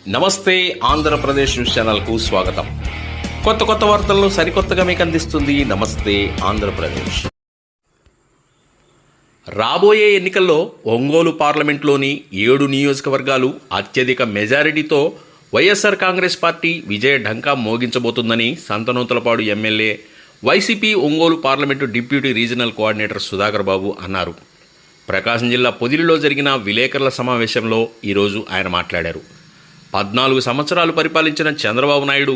నమస్తే ఆంధ్రప్రదేశ్ న్యూస్ ఛానల్కు స్వాగతం. కొత్త వార్తలను సరికొత్తగా మీకు అందిస్తుంది నమస్తే ఆంధ్రప్రదేశ్. రాబోయే ఎన్నికల్లో ఒంగోలు పార్లమెంట్లోని 7 నియోజకవర్గాలు అత్యధిక మెజారిటీతో వైఎస్ఆర్ కాంగ్రెస్ పార్టీ విజయ ఢంకా మోగించబోతుందని Santhanuthalapadu MLA, YCP Ongole parliament deputy regional coordinator Sudhakar Babu అన్నారు. ప్రకాశం జిల్లా పొదిలిలో జరిగిన విలేకరుల సమావేశంలో ఈరోజు ఆయన మాట్లాడారు. 14 సంవత్సరాలు పరిపాలించిన చంద్రబాబు నాయుడు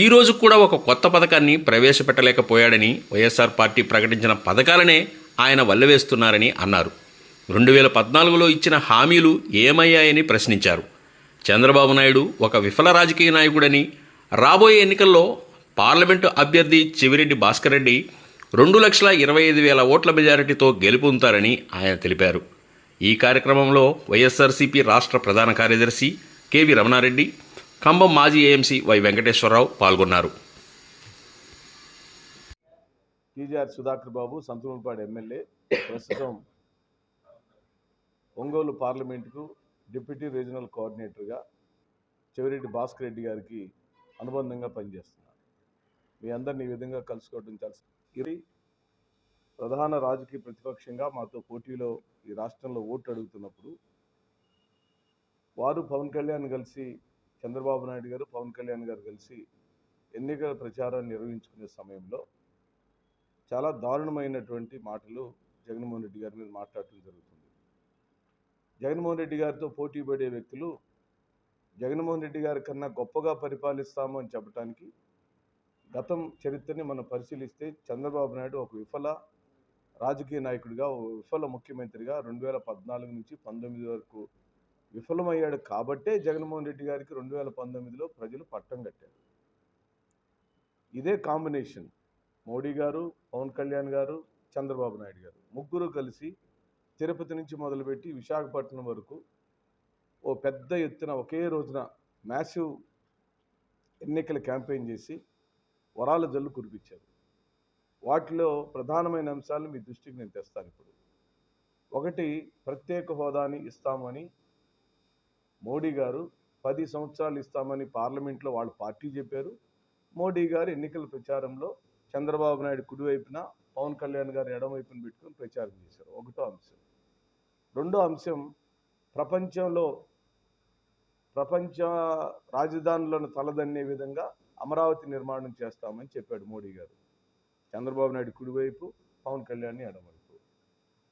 ఈరోజు కూడా ఒక కొత్త పథకాన్ని ప్రవేశపెట్టలేకపోయాడని, వైఎస్ఆర్ పార్టీ ప్రకటించిన పథకాలనే ఆయన వల్లవేస్తున్నారని అన్నారు. 2014లో ఇచ్చిన హామీలు ఏమయ్యాయని ప్రశ్నించారు. చంద్రబాబు నాయుడు ఒక విఫల రాజకీయ నాయకుడని, రాబోయే ఎన్నికల్లో పార్లమెంటు అభ్యర్థి చెవిరెడ్డి భాస్కర్ రెడ్డి 2,25,000 ఓట్ల మెజారిటీతో గెలుపొందుతారని ఆయన తెలిపారు. ఈ కార్యక్రమంలో వైఎస్ఆర్సీపీ రాష్ట్ర ప్రధాన కార్యదర్శి కెవి రమణారెడ్డి, ఖమ్మం మాజీ ఏఎంసీ వై వెంకటేశ్వరరావు పాల్గొన్నారు. టీజీఆర్ సుధాకర్ బాబు సంతనూతలపాడు ఎమ్మెల్యే, ప్రస్తుతం ఒంగోలు పార్లమెంటుకు డిప్యూటీ రీజనల్ కోఆర్డినేటర్గా చెవిరెడ్డి భాస్కర్ రెడ్డి గారికి అనుబంధంగా పనిచేస్తున్నారు. మీ అందరినీ ఈ విధంగా కలుసుకోవడం చాలా ఇది ప్రధాన రాజకీయ ప్రతిపక్షంగా మాతో పోటీలో ఈ రాష్ట్రంలో ఓటు అడుగుతున్నప్పుడు వారు పవన్ కళ్యాణ్ కలిసి, చంద్రబాబు నాయుడు గారు పవన్ కళ్యాణ్ గారు కలిసి ఎన్నికల ప్రచారాన్ని నిర్వహించుకునే సమయంలో చాలా దారుణమైనటువంటి మాటలు జగన్మోహన్ రెడ్డి గారి మీద మాట్లాడటం జరుగుతుంది. జగన్మోహన్ రెడ్డి గారితో పోటీ పడే వ్యక్తులు జగన్మోహన్ రెడ్డి గారి కన్నా గొప్పగా పరిపాలిస్తాము అని చెప్పడానికి గతం చరిత్రని మనం పరిశీలిస్తే చంద్రబాబు నాయుడు ఒక విఫల రాజకీయ నాయకుడిగా, ఒక విఫల ముఖ్యమంత్రిగా 2014 నుంచి 19 వరకు విఫలమయ్యాడు. కాబట్టే జగన్మోహన్ రెడ్డి గారికి 2019లో ప్రజలు పట్టం కట్టారు. ఇదే కాంబినేషన్ మోడీ గారు, పవన్ కళ్యాణ్ గారు, చంద్రబాబు నాయుడు గారు ముగ్గురు కలిసి తిరుపతి నుంచి మొదలుపెట్టి విశాఖపట్నం వరకు ఓ పెద్ద ఎత్తున ఒకే రోజున మ్యాసివ్ ఎన్నికల క్యాంపెయిన్ చేసి వరాల జల్లు కురిపించారు. వాటిలో ప్రధానమైన అంశాలు మీ దృష్టికి నేను తెస్తాను. ఇప్పుడు ఒకటి, ప్రత్యేక హోదాని ఇస్తామని మోడీ గారు 10 సంవత్సరాలు ఇస్తామని పార్లమెంట్లో వాళ్ళ పార్టీ చెప్పారు. మోడీ గారు ఎన్నికల ప్రచారంలో చంద్రబాబు నాయుడు కుడివైపున, పవన్ కళ్యాణ్ గారు ఎడమవైపున పెట్టుకొని ప్రచారం చేశారు. ఒకటో అంశం. రెండో అంశం, ప్రపంచ రాజధానులను తలదన్నే విధంగా అమరావతి నిర్మాణం చేస్తామని చెప్పాడు మోడీ గారు. చంద్రబాబు నాయుడు కుడివైపు, పవన్ కళ్యాణ్ ఎడమవైపు.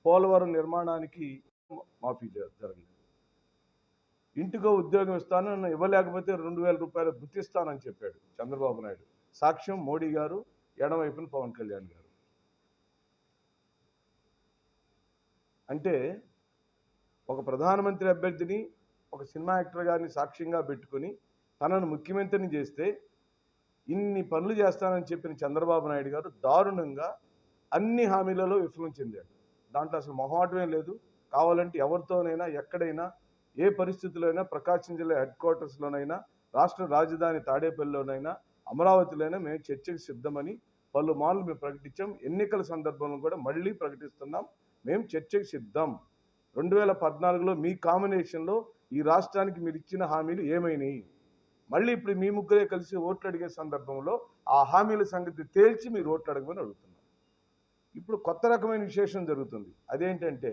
పోలవరం నిర్మాణానికి మాఫీ జరగలేదు. ఇంటికో ఉద్యోగం ఇస్తాను, ఇవ్వలేకపోతే 2,000 రూపాయలు గుర్తిస్తానని చెప్పాడు చంద్రబాబు నాయుడు. సాక్ష్యం మోడీ గారు, ఎడమవైపున పవన్ కళ్యాణ్ గారు. అంటే ఒక ప్రధానమంత్రి అభ్యర్థిని, ఒక సినిమా యాక్టర్ గారిని సాక్ష్యంగా పెట్టుకుని తనను ముఖ్యమంత్రిని చేస్తే ఇన్ని పనులు చేస్తానని చెప్పిన చంద్రబాబు నాయుడు గారు దారుణంగా అన్ని హామీలలో విఫలం చెందాడు. దాంట్లో అసలు మొహమాటమే లేదు. కావాలంటే ఎవరితోనైనా, ఎక్కడైనా, ఏ పరిస్థితుల్లో అయినా, ప్రకాశం జిల్లా హెడ్ క్వార్టర్స్లోనైనా, రాష్ట్ర రాజధాని తాడేపల్లిలోనైనా, అమరావతిలోనైనా మేము చర్చకు సిద్ధమని పలుమార్లు మేము ప్రకటించాం. ఎన్నికల సందర్భంలో కూడా మళ్ళీ ప్రకటిస్తున్నాం, మేము చర్చకు సిద్ధం. 2014లో మీ కాంబినేషన్లో ఈ రాష్ట్రానికి మీరు ఇచ్చిన హామీలు ఏమైనాయి? మళ్ళీ ఇప్పుడు మీ ముగ్గురే కలిసి ఓట్లు అడిగే సందర్భంలో ఆ హామీల సంగతి తేల్చి మీరు ఓట్లు అడగమని అడుగుతున్నారు. ఇప్పుడు కొత్త రకమైన విశేషం జరుగుతుంది. అదేంటంటే,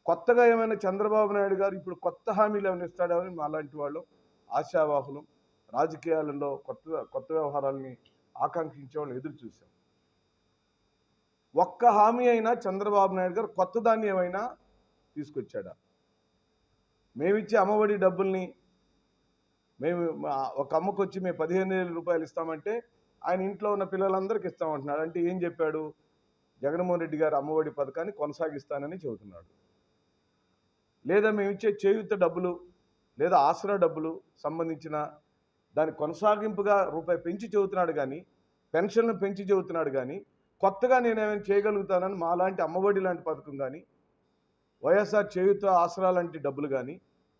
కొత్తగా ఏమైనా చంద్రబాబు నాయుడు గారు ఇప్పుడు కొత్త హామీలు ఏమైనా ఇస్తాడని మా లాంటి వాళ్ళు, ఆశావాహులు, రాజకీయాలలో కొత్త వ్యవహారాలని ఆకాంక్షించే వాళ్ళు ఎదురు చూశాం. ఒక్క హామీ అయినా చంద్రబాబు నాయుడు గారు కొత్తదాన్ని ఏమైనా తీసుకొచ్చాడా? మేమిచ్చే అమ్మఒడి డబ్బుల్ని మేము ఒక అమ్మకు వచ్చి మేము 15,000 రూపాయలు ఇస్తామంటే ఆయన ఇంట్లో ఉన్న పిల్లలందరికీ ఇస్తామంటున్నాడు. అంటే ఏం చెప్పాడు? జగన్మోహన్ రెడ్డి గారు అమ్మఒడి పథకాన్ని కొనసాగిస్తానని చెబుతున్నాడు. లేదా మేము ఇచ్చే చేయూత డబ్బులు, లేదా ఆసరా డబ్బులు సంబంధించిన దాని కొనసాగింపుగా రూపాయి పెంచి చెబుతున్నాడు కానీ, పెన్షన్లు పెంచి చెబుతున్నాడు కానీ, కొత్తగా నేనేమైనా చేయగలుగుతానని మాలాంటి అమ్మఒడి లాంటి పథకం కానీ, వైఎస్ఆర్ చేయూత ఆసరా లాంటి డబ్బులు కానీ,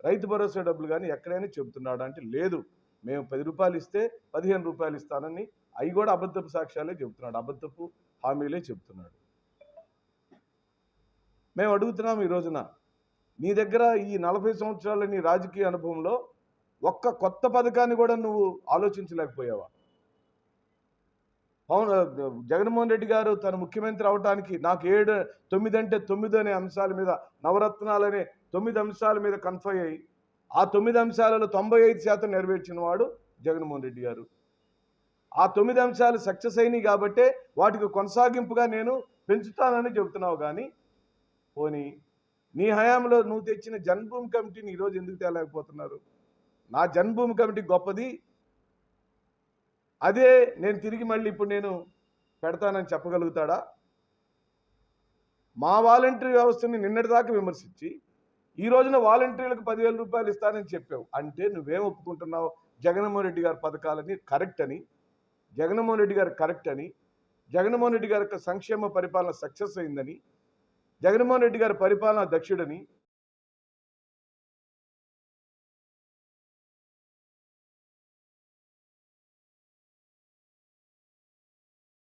రైతు భరోసా డబ్బులు కానీ ఎక్కడైనా చెబుతున్నాడు అంటే లేదు. మేము 10 రూపాయలు ఇస్తే 15 రూపాయలు ఇస్తానని, అవి కూడా అబద్ధపు సాక్ష్యాలే చెబుతున్నాడు, అబద్ధపు హామీలే చెబుతున్నాడు. మేము అడుగుతున్నాం ఈ రోజున, నీ దగ్గర ఈ 40 సంవత్సరాల నీ రాజకీయ అనుభవంలో ఒక్క కొత్త పథకాన్ని కూడా నువ్వు ఆలోచించలేకపోయావా? జగన్మోహన్ రెడ్డి గారు తను ముఖ్యమంత్రి అవడానికి నాకు 9 అంటే 9 అనే అంశాల మీద, నవరత్నాలనే 9 అంశాల మీద కన్ఫర్మ్ అయ్యి ఆ 9 అంశాలలో 95% నెరవేర్చిన వాడు జగన్మోహన్ రెడ్డి గారు. ఆ 9 అంశాలు సక్సెస్ అయినాయి కాబట్టే వాటికి కొనసాగింపుగా నేను పెంచుతానని చెబుతున్నావు. కానీ పోనీ నీ హయాంలో నువ్వు తెచ్చిన జన్మభూమి కమిటీని ఈరోజు ఎందుకు తేలేకపోతున్నారు? నా జన్మభూమి కమిటీ గొప్పది, అదే నేను తిరిగి మళ్ళీ ఇప్పుడు నేను పెడతానని చెప్పగలుగుతాడా? మా వాలంటరీ వ్యవస్థని నిన్నటిదాకా విమర్శించి ఈ రోజున వాలంటీర్లకు 10,000 రూపాయలు ఇస్తానని చెప్పావు. అంటే నువ్వేం ఒప్పుకుంటున్నావు? జగన్మోహన్ రెడ్డి గారి పథకాలని కరెక్ట్ అని, జగన్మోహన్ రెడ్డి గారు కరెక్ట్ అని, జగన్మోహన్ రెడ్డి గారి యొక్క సంక్షేమ పరిపాలన సక్సెస్ అయిందని, జగన్మోహన్ రెడ్డి గారి పరిపాలన దక్షుడని,